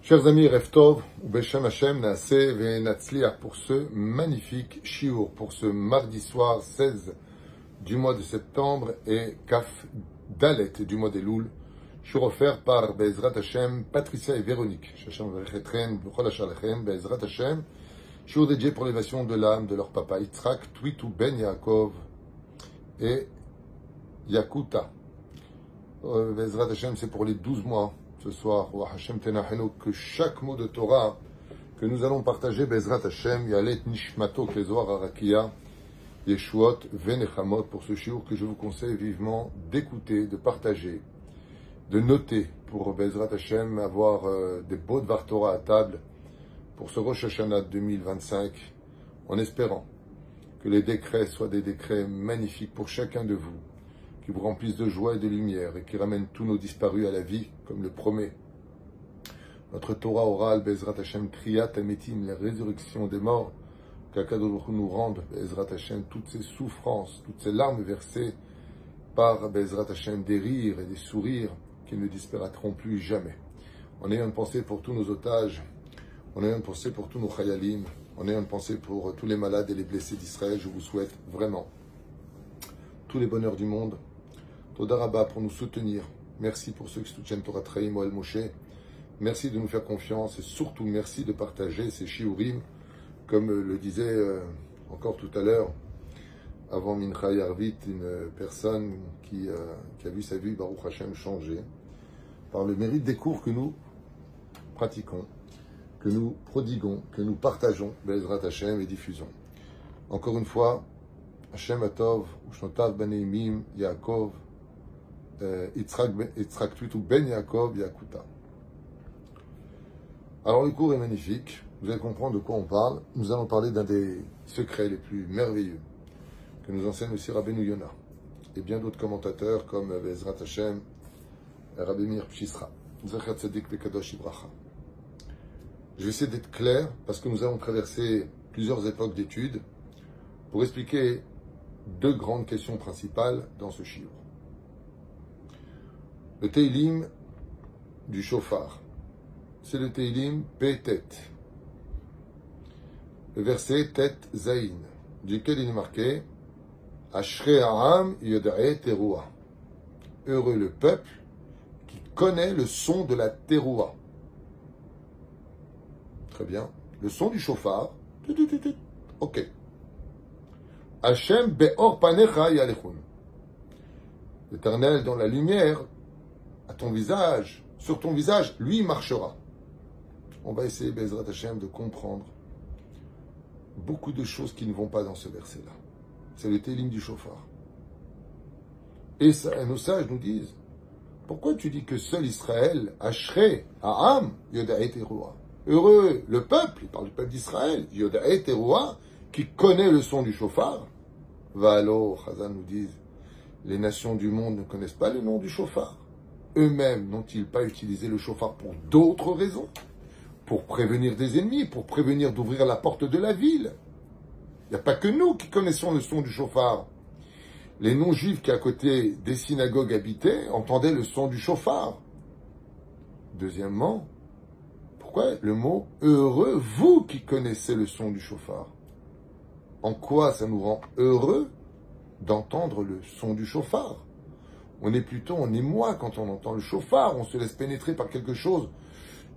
Chers amis, Rev Tov, Beshem Hashem, Naaseh Ve'Natzliach, pour ce magnifique shiur, pour ce mardi soir 16 du mois de septembre et Kaf Dalet du mois d'Elul, shiur offert par Be'ezrat Hashem, Patricia et Véronique. Shachem Vechetren, B'chol Hachalachem, Be'ezrat Hashem, shiur dédié pour l'élévation de l'âme de leur papa Yitzhak, Twitou Ben Yaakov et Yakuta. Be'ezrat Hashem, c'est pour les 12 mois. Ce soir, que chaque mot de Torah que nous allons partager, Bezrat Hashem, Yalet Nishmato Kezor Arakia, Yeshuot Venechamot, pour ce shiur que je vous conseille vivement d'écouter, de partager, de noter pour Bezrat Hashem, avoir des beaux Dvar Torah à table pour ce Rosh Hashanah 2025, en espérant que les décrets soient des décrets magnifiques pour chacun de vous, qui vous remplissent de joie et de lumière et qui ramènent tous nos disparus à la vie, comme le promet notre Torah orale, Bezrat Hashem, Kriyat Ametim, la résurrection des morts, qu'Akadosh Baruch Hu nous rende, Bezrat Hashem, toutes ces souffrances, toutes ces larmes versées par Bezrat Hashem, des rires et des sourires qui ne disparaîtront plus jamais. On ayant une pensée pour tous nos otages, on ayant une pensée pour tous nos chayalim, on ayant une pensée pour tous les malades et les blessés d'Israël, je vous souhaite vraiment tous les bonheurs du monde. Toda Rabba pour nous soutenir. Merci pour ceux qui soutiennent Torah Traim Moël Moshe. Merci de nous faire confiance et surtout merci de partager ces shiurim, comme le disait encore tout à l'heure, avant Mincha Yarvit, une personne qui a vu sa vie, Baruch Hashem, changer par le mérite des cours que nous pratiquons, que nous prodiguons, que nous partageons, Be'ezrat Hashem, et diffusons. Encore une fois, Hashem Atov, Ushnotav Baneimim, Yaakov, Yitzhak Twitou Ben Yaakov Yakuta. Alors le cours est magnifique, vous allez comprendre de quoi on parle. Nous allons parler d'un des secrets les plus merveilleux que nous enseigne aussi Rabbeinu Yonah et bien d'autres commentateurs comme Be'ezrat Hashem, Rabbi Meir Pshisra, Zecher Tzadik Bekadosh Ibracha. Je vais essayer d'être clair parce que nous allons traverser plusieurs époques d'études pour expliquer deux grandes questions principales dans ce shiur. Le Teilim du Shofar, c'est le Teilim Petet. Le verset Tet Zayin, duquel il est marqué Ashrei Ha'am Yoda'e Teruah. Heureux le peuple qui connaît le son de la Teruah. Très bien. Le son du Shofar. Ok. Hashem Be'or Panecha Yalechun. L'Éternel dans la lumière à ton visage, sur ton visage, lui marchera. On va essayer, Be'ezrat Hashem, de comprendre beaucoup de choses qui ne vont pas dans ce verset-là. C'est le Teilim du Shofar. Et ça, nos sages nous disent, pourquoi tu dis que seul Israël, Ashrei, Ha'am, Yoda'e Teruah, heureux le peuple, il parle du peuple d'Israël, Yoda'e Teruah, qui connaît le son du Shofar. Valo, Chazal nous disent, les nations du monde ne connaissent pas le nom du Shofar. Eux-mêmes n'ont-ils pas utilisé le Shofar pour d'autres raisons? Pour prévenir des ennemis, pour prévenir d'ouvrir la porte de la ville. Il n'y a pas que nous qui connaissons le son du Shofar. Les non-juifs qui à côté des synagogues habitaient entendaient le son du Shofar. Deuxièmement, pourquoi le mot « heureux » vous qui connaissez le son du Shofar? En quoi ça nous rend heureux d'entendre le son du Shofar? On émoi quand on entend le Shofar, on se laisse pénétrer par quelque chose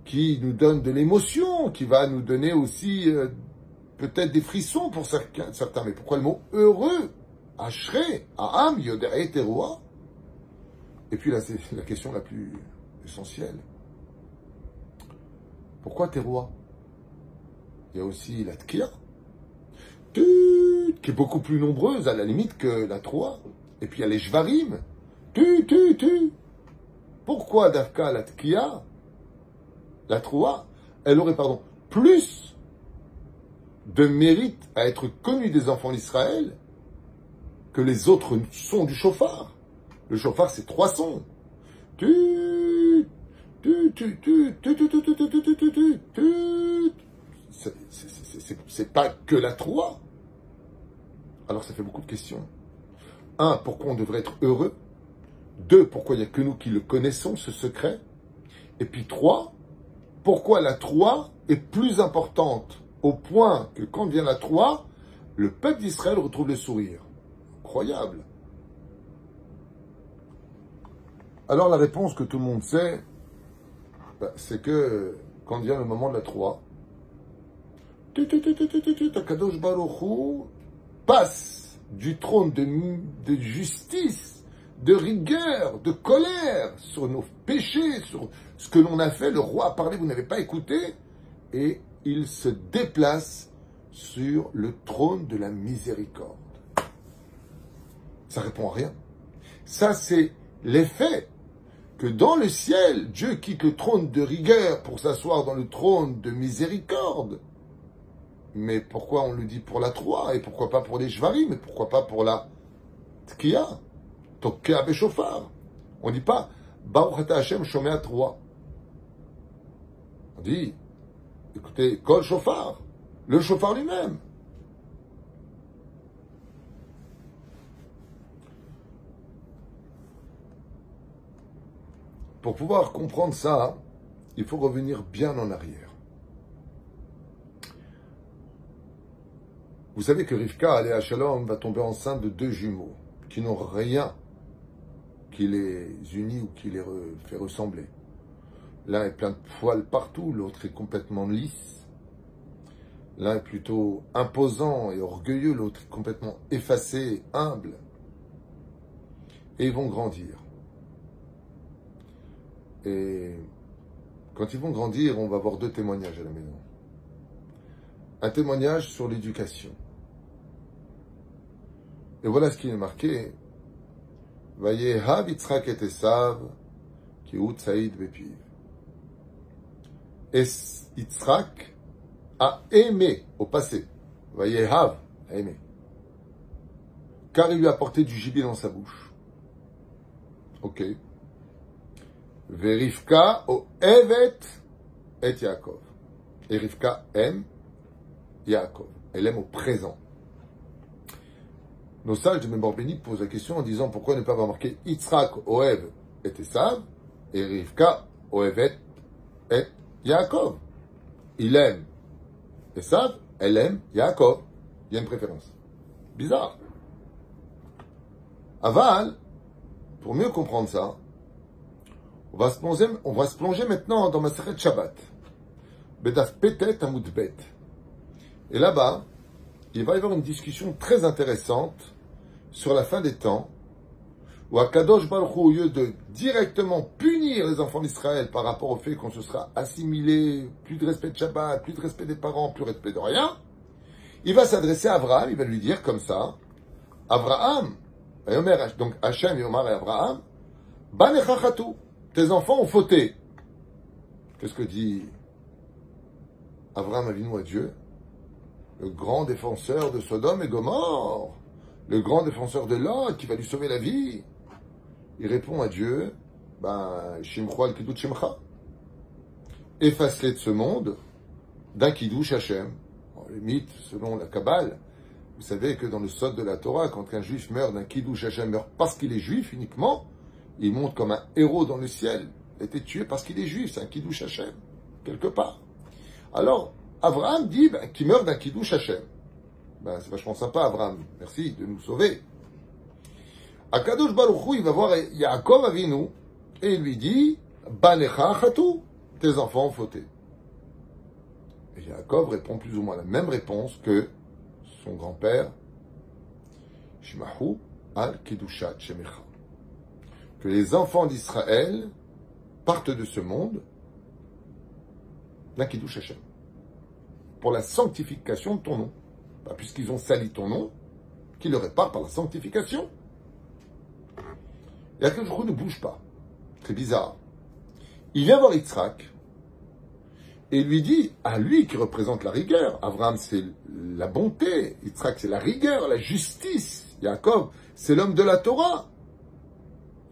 qui nous donne de l'émotion, qui va nous donner aussi peut-être des frissons pour certains. Mais pourquoi le mot heureux? Ashrei, Ha'am, Yoda'e Teruah. Et puis là, c'est la question la plus essentielle. Pourquoi Teruah? Il y a aussi la Tkiya, qui est beaucoup plus nombreuse à la limite que la Troa. Et puis il y a les Shvarim. Pourquoi Davka la Tkiya, la Troa, elle aurait, plus de mérite à être connue des enfants d'Israël que les autres sons du Shofar? Le Shofar, c'est 3 sons. C'est pas que la Troa. Alors ça fait beaucoup de questions. 1, pourquoi on devrait être heureux? 2, pourquoi il n'y a que nous qui le connaissons, ce secret? Et puis 3, pourquoi la Troua est plus importante, au point que quand vient la Troua, le peuple d'Israël retrouve le sourire. Incroyable. Alors la réponse que tout le monde sait, c'est que quand vient le moment de la Troua, Akadosh Baruch Hu passe du trône de justice, de rigueur, de colère sur nos péchés, sur ce que l'on a fait. Le roi a parlé, vous n'avez pas écouté, et il se déplace sur le trône de la miséricorde. Ça répond à rien. Ça, c'est l'effet que dans le ciel, Dieu quitte le trône de rigueur pour s'asseoir dans le trône de miséricorde. Mais pourquoi on le dit pour la Troua, et pourquoi pas pour les Shvarim, mais pourquoi pas pour la Tkiya, Tokea Beshofar? On ne dit pas Baruch Ata Hashem Shomea Troua. On dit, écoutez, Kol Shofar, le Shofar lui-même. Pour pouvoir comprendre ça, il faut revenir bien en arrière. Vous savez que Rivka, aléa Shalom, va tomber enceinte de 2 jumeaux qui n'ont rien qui les unit ou qui les fait ressembler. L'un est plein de poils partout, l'autre est complètement lisse. L'un est plutôt imposant et orgueilleux, l'autre est complètement effacé, humble. Et ils vont grandir. Et quand ils vont grandir, on va avoir 2 témoignages à la maison. Un témoignage sur l'éducation. Et voilà ce qui est marqué. Vayehav Yitzhak et Esav, ki hu tzaïd bepiv. Et Yitzhak a aimé au passé. Vayehav a aimé. Car il lui a apporté du gibier dans sa bouche. Ok. Verivka o evet et Yaakov. Et Rivka aime Yaakov. Elle aime au présent. Nos sages de Memor Béni posent la question en disant pourquoi ne pas avoir marqué Yitzhak Oev et Esav et Rivka Oevet et Yaakov. Il aime Esav, elle aime Yaakov. Il y a une préférence. Bizarre. Aval, pour mieux comprendre ça, on va se plonger maintenant dans Masechet Shabbat. Bedaf Petet Amud Bet. Et là-bas, il va y avoir une discussion très intéressante sur la fin des temps, où Akadosh Baruch Hu, au lieu de directement punir les enfants d'Israël par rapport au fait qu'on se sera assimilé, plus de respect de Shabbat, plus de respect des parents, plus de respect de rien, il va s'adresser à Abraham, il va lui dire comme ça, Abraham, donc Hachem, Yomar et Abraham, Banechachatu, tes enfants ont fauté. Qu'est-ce que dit Abraham Avinu à Dieu? Le grand défenseur de Sodome et Gomorre, le grand défenseur de Lot qui va lui sauver la vie. Il répond à Dieu, Shimcho al Kiddush Shimcha. Efface-les de ce monde d'un Kiddush Hashem. Les mythes, selon la Kabbale, vous savez que dans le Sod de la Torah, quand un juif meurt d'un Kiddush Hashem, meurt parce qu'il est juif uniquement, il monte comme un héros dans le ciel. Il a été tué parce qu'il est juif, c'est un Kiddush Hashem, quelque part. Alors, Abraham dit qu'il meurt d'un Kiddush Hashem. C'est vachement sympa, Abraham. Merci de nous sauver. Akadosh Baruch Hu, il va voir Yaakov Avinu et il lui dit Banecha Chatu, tes enfants ont fauté. Et Yaakov répond plus ou moins la même réponse que son grand-père Shimahu al Kiddushat Shemecha. Que les enfants d'Israël partent de ce monde d'un Kiddush Hashem pour la sanctification de ton nom. Puisqu'ils ont sali ton nom, qu'ils le réparent par la sanctification. Et Akadosh Baruch Hu ne bouge pas. Très bizarre. Il vient voir Yitzhak et il lui dit, à lui qui représente la rigueur, Abraham c'est la bonté, Yitzhak c'est la rigueur, la justice, Yaakov c'est l'homme de la Torah.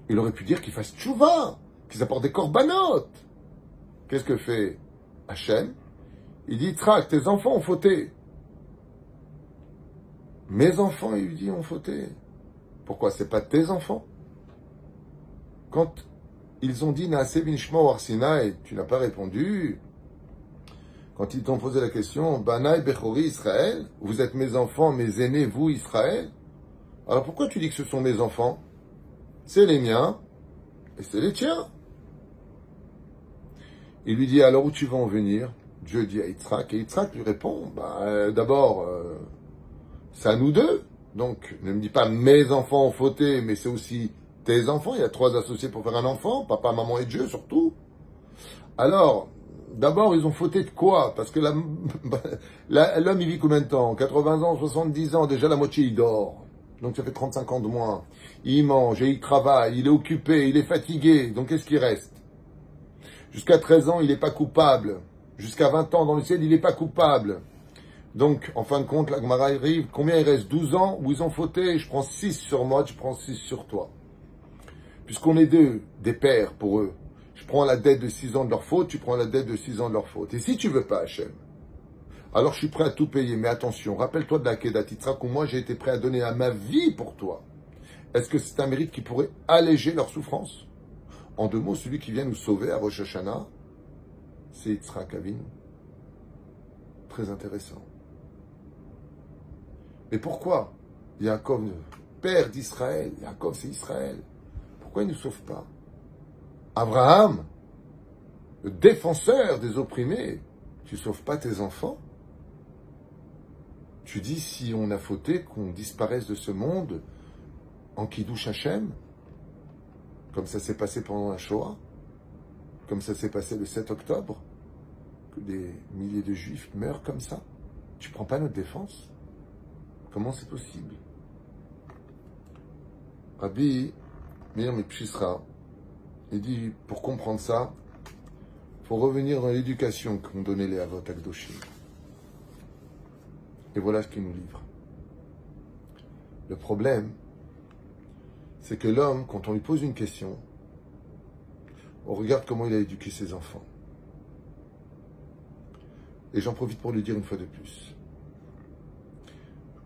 Il aurait pu dire qu'il fasse tchouva, qu'il apporte des korbanot. Qu'est-ce que fait Hachem? Il dit, Yitzhak, tes enfants ont fauté. Mes enfants, il lui dit, ont fauté. Pourquoi c'est pas tes enfants? Quand ils ont dit Naaseh binishma ou Arsina et tu n'as pas répondu, quand ils t'ont posé la question, Banaï Bechori Israël, vous êtes mes enfants, mes aînés, vous Israël. Alors pourquoi tu dis que ce sont mes enfants? C'est les miens et c'est les tiens. Il lui dit, alors où tu vas en venir? Dieu dit à Yitzhak, et Yitzhak lui répond, d'abord, c'est à nous deux. Donc, ne me dis pas mes enfants ont fauté, mais c'est aussi tes enfants. Il y a 3 associés pour faire un enfant, papa, maman et Dieu surtout. Alors, d'abord, ils ont fauté de quoi? Parce que l'homme, il vit combien de temps? 80 ans, 70 ans, déjà la moitié il dort. Donc ça fait 35 ans de moins. Il mange et il travaille, il est occupé, il est fatigué. Donc qu'est-ce qui reste? Jusqu'à 13 ans, il n'est pas coupable. Jusqu'à 20 ans dans le ciel, il n'est pas coupable. Donc, en fin de compte, la Gemara arrive, combien il reste? 12 ans où ils ont fauté? Je prends 6 sur moi, tu prends 6 sur toi. Puisqu'on est des pères pour eux. Je prends la dette de 6 ans de leur faute, tu prends la dette de 6 ans de leur faute. Et si tu veux pas, Hachem, alors je suis prêt à tout payer. Mais attention, rappelle-toi de la Kedat Yitzhak où moi j'ai été prêt à donner à ma vie pour toi. Est-ce que c'est un mérite qui pourrait alléger leur souffrance? En 2 mots, celui qui vient nous sauver à Rosh Hashanah, c'est Yitzhak Avinu. Très intéressant. Mais pourquoi Yaakov, père d'Israël, Yaakov c'est Israël, pourquoi il ne nous sauve pas? Abraham, le défenseur des opprimés, tu ne sauves pas tes enfants? Tu dis si on a fauté, qu'on disparaisse de ce monde en Kiddush Hashem, comme ça s'est passé pendant la Shoah, comme ça s'est passé le 7 octobre, que des milliers de Juifs meurent comme ça. Tu ne prends pas notre défense? Comment c'est possible? Rabbi Meir Mipshisra, il dit, pour comprendre ça, il faut revenir dans l'éducation qu'ont donné les Avot Akdoshim. Et voilà ce qu'il nous livre. Le problème, c'est que l'homme, quand on lui pose une question, on regarde comment il a éduqué ses enfants. Et j'en profite pour lui dire une fois de plus.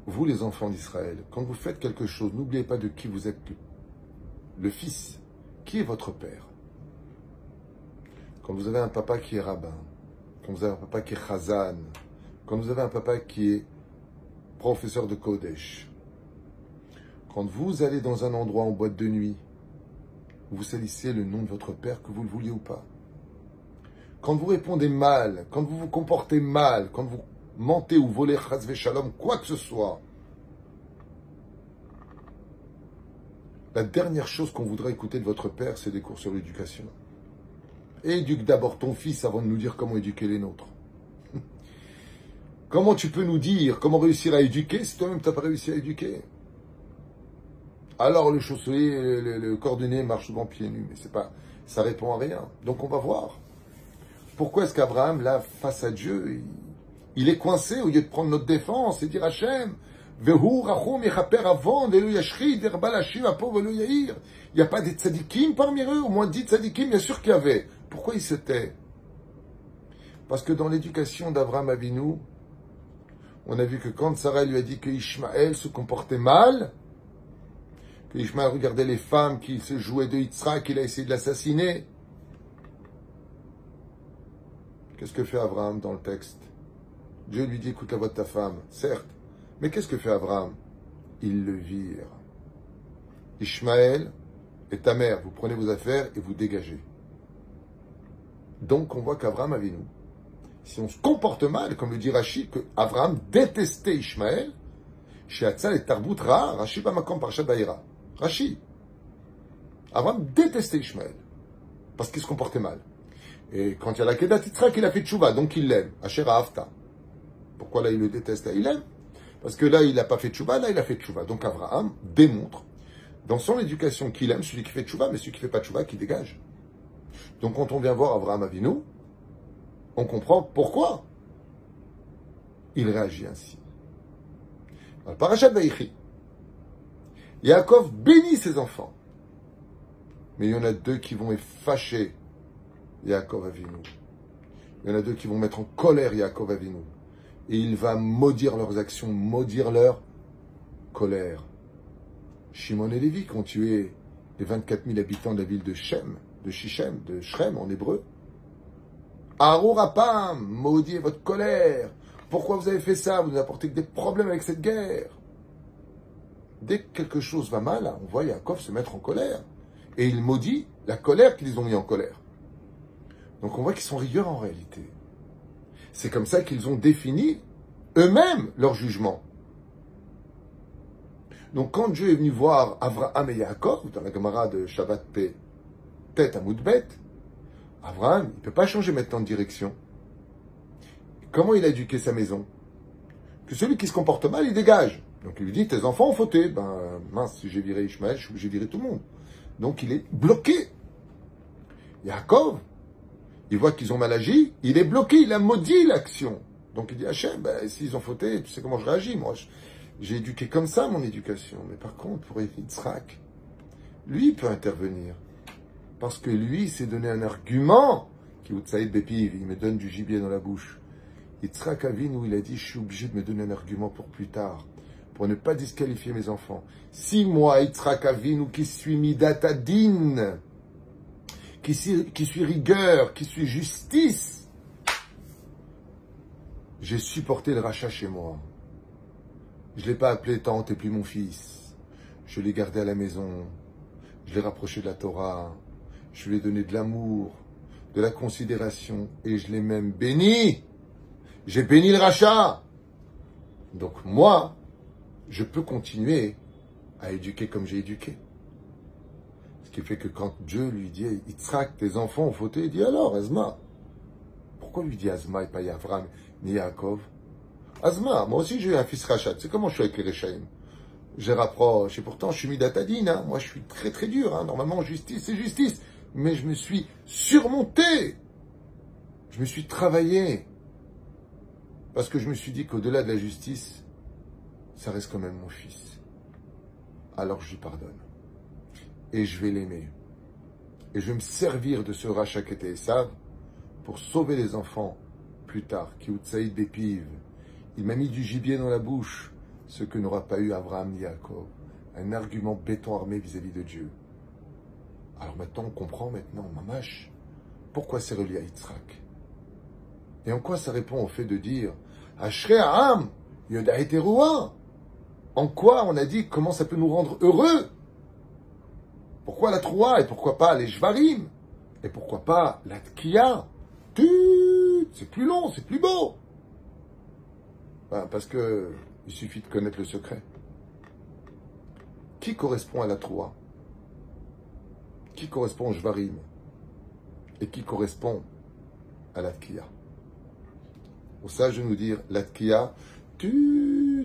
Vous, les enfants d'Israël, quand vous faites quelque chose, n'oubliez pas de qui vous êtes le fils. Qui est votre père? Quand vous avez un papa qui est rabbin, quand vous avez un papa qui est chazan, quand vous avez un papa qui est professeur de Kodesh, quand vous allez dans un endroit en boîte de nuit, vous salissez le nom de votre père, que vous le vouliez ou pas. Quand vous répondez mal, quand vous vous comportez mal, quand vous mentez ou volez chas v'shalom, quoi que ce soit, la dernière chose qu'on voudra écouter de votre père, c'est des cours sur l'éducation. Éduque d'abord ton fils avant de nous dire comment éduquer les nôtres. Comment tu peux nous dire comment réussir à éduquer si toi-même tu n'as pas réussi à éduquer? Alors le chausselet, le cordonnier marche souvent pieds nus, mais c'est pas, ça répond à rien. Donc on va voir. Pourquoi est-ce qu'Abraham, là, face à Dieu, il est coincé au lieu de prendre notre défense et dire Hachem, il n'y a pas des tzadikim parmi eux, au moins 10 tzadikim, bien sûr qu'il y avait. Pourquoi il se tait? Parce que dans l'éducation d'Abraham Avinu, on a vu que quand Sarah lui a dit que Ishmaël se comportait mal, que Ishmaël regardait les femmes qui se jouaient de Yitzhak, qu'il a essayé de l'assassiner. Qu'est-ce que fait Abraham dans le texte? Dieu lui dit, écoute la voix de ta femme, certes, mais qu'est-ce que fait Abraham? Il le vire. Ishmaël et ta mère, vous prenez vos affaires et vous dégagez. Donc on voit qu'Abraham Avinu, si on se comporte mal, comme le dit Rashi, que Abraham détestait Ishmaël, chez Hatzal et Tarbout Ra, Rashi Bamakom Parashat Vayera. Rashi. Abraham détestait Ishmaël, parce qu'il se comportait mal. Et quand il y a la Kedat Yitzhak, il a fait tchouva, donc il l'aime. Asher Ahavta. Pourquoi là il le déteste? Là il l'aime. Parce que là il n'a pas fait tchouva, là il a fait tchouva. Donc Abraham démontre, dans son éducation, qu'il aime celui qui fait tchouva, mais celui qui ne fait pas tchouva, qui dégage. Donc quand on vient voir Abraham Avinu, on comprend pourquoi il réagit ainsi. Dans le Parashat Vaïchi, Yaakov bénit ses enfants. Mais il y en a 2 qui vont être fâchés Yaakov Avinu. Il y en a 2 qui vont mettre en colère Yaakov Avinu. Et il va maudire leurs actions, maudire leur colère. Shimon et Lévi qui ont tué les 24 000 habitants de la ville de Shichem, de Shrem en hébreu. Arurapam, maudit est votre colère. Pourquoi vous avez fait ça? Vous nous apportez que des problèmes avec cette guerre. Dès que quelque chose va mal, on voit Yaakov se mettre en colère. Et il maudit la colère qu'ils ont mis en colère. Donc on voit qu'ils sont rigueurs en réalité. C'est comme ça qu'ils ont défini eux-mêmes leur jugement. Donc quand Dieu est venu voir Avraham et Yaakov, dans la Gemara de Shabbat P, tête à Moudbet, Avraham, il ne peut pas changer maintenant de direction. Comment il a éduqué sa maison? Que celui qui se comporte mal, il dégage. Donc il lui dit, tes enfants ont fauté. Ben mince, si j'ai viré Ishmaël, j'ai viré tout le monde. Donc il est bloqué. Yaakov, il voit qu'ils ont mal agi, il est bloqué, il a maudit l'action. Donc il dit, Hachem, ben, s'ils ont fauté, tu sais comment je réagis, moi. J'ai éduqué comme ça mon éducation. Mais par contre, pour Yitzhak, lui, il peut intervenir. Parce que lui, il s'est donné un argument. Qui Saïd Bépiv, il me donne du gibier dans la bouche. Yitzhak Avinu, il a dit, je suis obligé de me donner un argument pour plus tard. Pour ne pas disqualifier mes enfants. Si moi, Yitzhak Avinu, qui suis Midatadin, qui suis rigueur, qui suis justice, j'ai supporté le rachat chez moi. Je ne l'ai pas appelé tant, t'es plus mon fils. Je l'ai gardé à la maison. Je l'ai rapproché de la Torah. Je lui ai donné de l'amour, de la considération. Et je l'ai même béni. J'ai béni le rachat. Donc moi, je peux continuer à éduquer comme j'ai éduqué. Ce qui fait que quand Dieu lui dit, Yitzhak, tes enfants ont fauté, il dit alors, Azma. Pourquoi lui dit Azma et pas Yavram ni Yaakov? Azma, moi aussi j'ai eu un fils rachat. C'est comment je suis avec les Réchaïm? Je les rapproche, et pourtant je suis Midatadine, hein. Moi je suis très très dur, hein. Normalement justice c'est justice. Mais je me suis surmonté. Je me suis travaillé. Parce que je me suis dit qu'au-delà de la justice, ça reste quand même mon fils. Alors je lui pardonne. Et je vais l'aimer. Et je vais me servir de ce rachat qui était Esav pour sauver les enfants plus tard. Kiutsaïd Bépiv. Il m'a mis du gibier dans la bouche, ce que n'aura pas eu Abraham ni Yaakov. Un argument béton armé vis-à-vis de Dieu. Alors maintenant, on comprend maintenant, Mamash, pourquoi c'est relié à Yitzhak. Et en quoi ça répond au fait de dire Ashrei Ha'am, Yodaï Teruah. En quoi on a dit comment ça peut nous rendre heureux? Pourquoi la Troua et pourquoi pas les Shvarim? Et pourquoi pas la Tkiya? C'est plus long, c'est plus beau. Ben, parce que il suffit de connaître le secret. Qui correspond à la Troua? Qui correspond au Shvarim? Et qui correspond à la Tkiya? Pour ça, je vais nous dire, la Tkiya,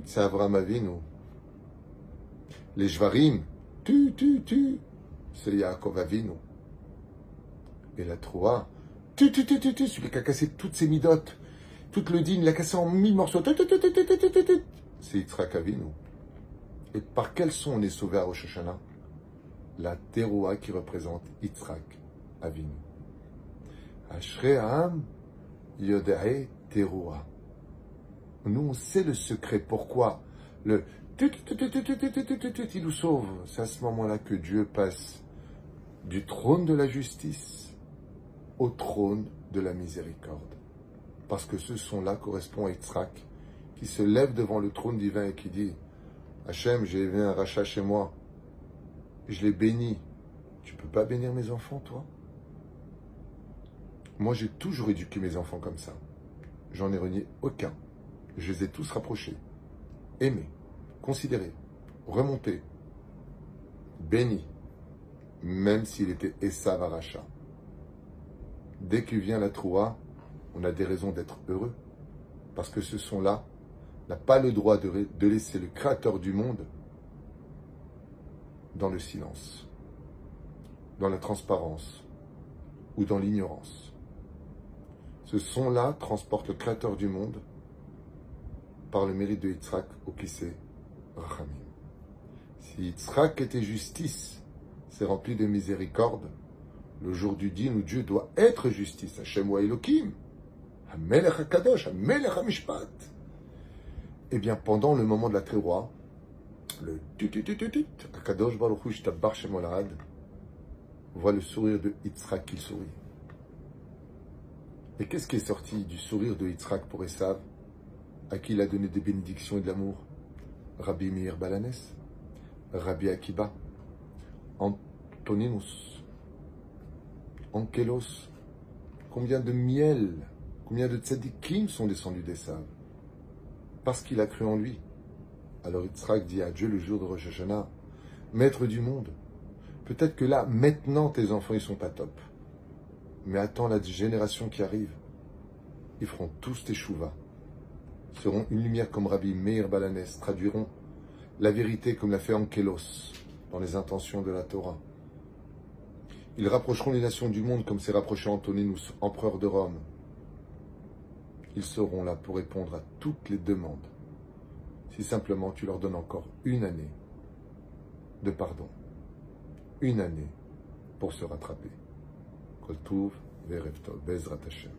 c'est Avraham Avinu. Les Shvarim, c'est Yaakov Avinu. Et la Troua, celui qui a cassé toutes ses midotes, tout le din, il l'a cassé en 1000 morceaux. C'est Yitzhak Avinu. Et par quel son on est sauvé à Rosh Hashanah? La Teruah qui représente Yitzhak Avinu. Ashrei Ha'am Yodaï Teruah. Nous, on sait le secret. Pourquoi le il nous sauve. C'est à ce moment-là que Dieu passe du trône de la justice au trône de la miséricorde. Parce que ce son-là correspond à Yitzhak, qui se lève devant le trône divin et qui dit Hachem, j'ai élevé un rachat chez moi, je l'ai béni. Tu peux pas bénir mes enfants, toi? Moi, j'ai toujours éduqué mes enfants comme ça. J'en ai renié aucun. Je les ai tous rapprochés, aimés, considérés, remontés, bénis, même s'il était Esav Aracha. Dès qu'il vient la Troua, on a des raisons d'être heureux, parce que ce son-là n'a pas le droit de laisser le Créateur du monde dans le silence, dans la transparence ou dans l'ignorance. Ce son-là transporte le Créateur du monde par le mérite de Yitzhak au Kissé Rachamim. Si Yitzhak était justice, c'est rempli de miséricorde, le jour du din où Dieu doit être justice, Hashem wa Elohim, HaMelech HaKadosh, HaMelech HaMishpat. Eh bien, pendant le moment de la Teruah, le HaKadosh Baruch Hu Yishtabach Shemo Lahad voit le sourire de Yitzhak qui sourit. Et qu'est-ce qui est sorti du sourire de Yitzhak pour Esav, à qui il a donné des bénédictions et de l'amour? Rabbi Meir Balanes, Rabbi Akiba, Antoninus, Ankelos. Combien de miel, combien de tzadikim sont descendus d'Esav? Parce qu'il a cru en lui. Alors Yitzhak dit à Dieu le jour de Rosh Hashanah, Maître du monde, peut-être que là, maintenant, tes enfants, ils sont pas top. Mais attends la génération qui arrive. Ils feront tous tes chouvas. Seront une lumière comme Rabbi Meir Balanes, traduiront la vérité comme l'a fait Ankelos dans les intentions de la Torah. Ils rapprocheront les nations du monde comme s'est rapproché Antoninus, empereur de Rome. Ils seront là pour répondre à toutes les demandes. Si simplement tu leur donnes encore une année de pardon. Une année pour se rattraper. Kol Tuv ve'erev tov, Be'ezrat Hashem.